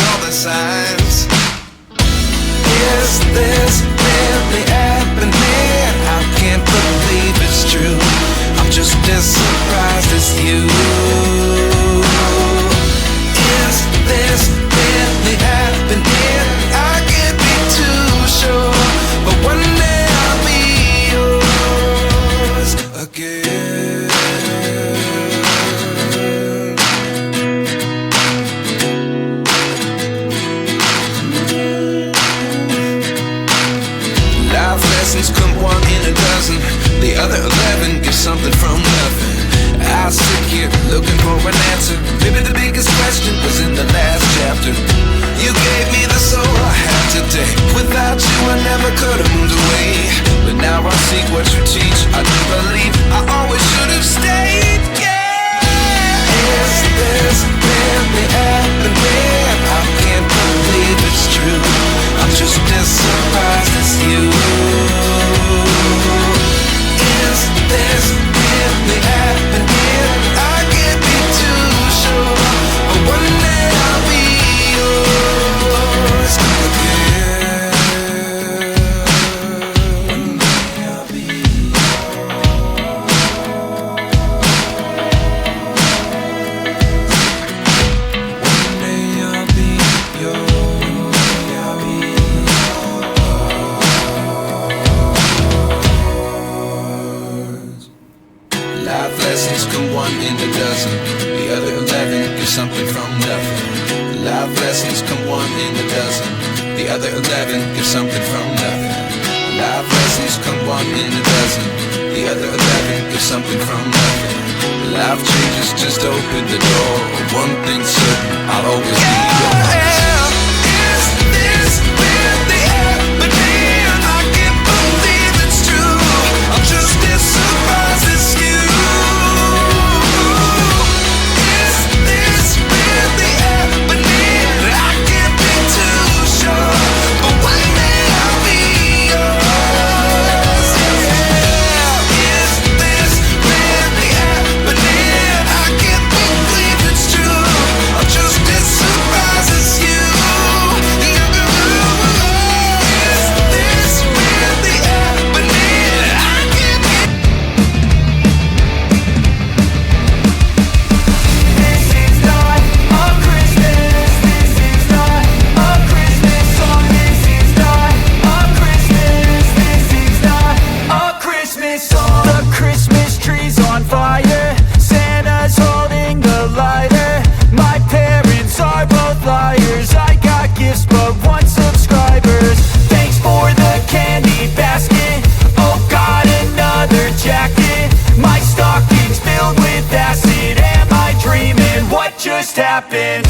all the signs. Is this really happening? I can't believe it's true. I'm just as surprised as you. Is this really happening? I can't be too sure, but one day I'll be yours again. Life lessons come one in a dozen. The other 11 get something from nothing. I sit here looking for an answer. Maybe the biggest question was in the last chapter. You gave me the soul I have today. Without you I never could have moved away. But now I see what you teach. I do believe I always should have stayed. Yeah. Is this really happening? I can't believe it's true. I'm just as surprised as you. Is this really happening? I can't be too sure, but one day I'll be yours again. One day I'll be One day I'll be yours. I'll be yours. Life lessons come one in a dozen. The other 11 get something from nothing. Life lessons come one in a dozen. The other 11 get something from nothing. Life lessons come one in a dozen. The other 11 get something from nothing. Life changes just open the door. One thing's certain, I'll always be yours. Is this really happening? I can't believe it's true. I'm just as surprised as you. Is this really happening? I can't be too sure, but one day I'll be yours. Yeah. Is this really happening? I can't believe it's true. I'm just as surprised as you. Is this really happening? I can't be. This is not a Christmas. This is not a Christmas song. This is not a Christmas. This is not a Christmas song. The Christmas tree's on fire. Santa's holding the lighter. My parents are both liars. I got gifts but one subscribers. Thanks for the candy basket. Oh, got another jacket. My stocking's filled with acid. Am I dreaming? What just happened?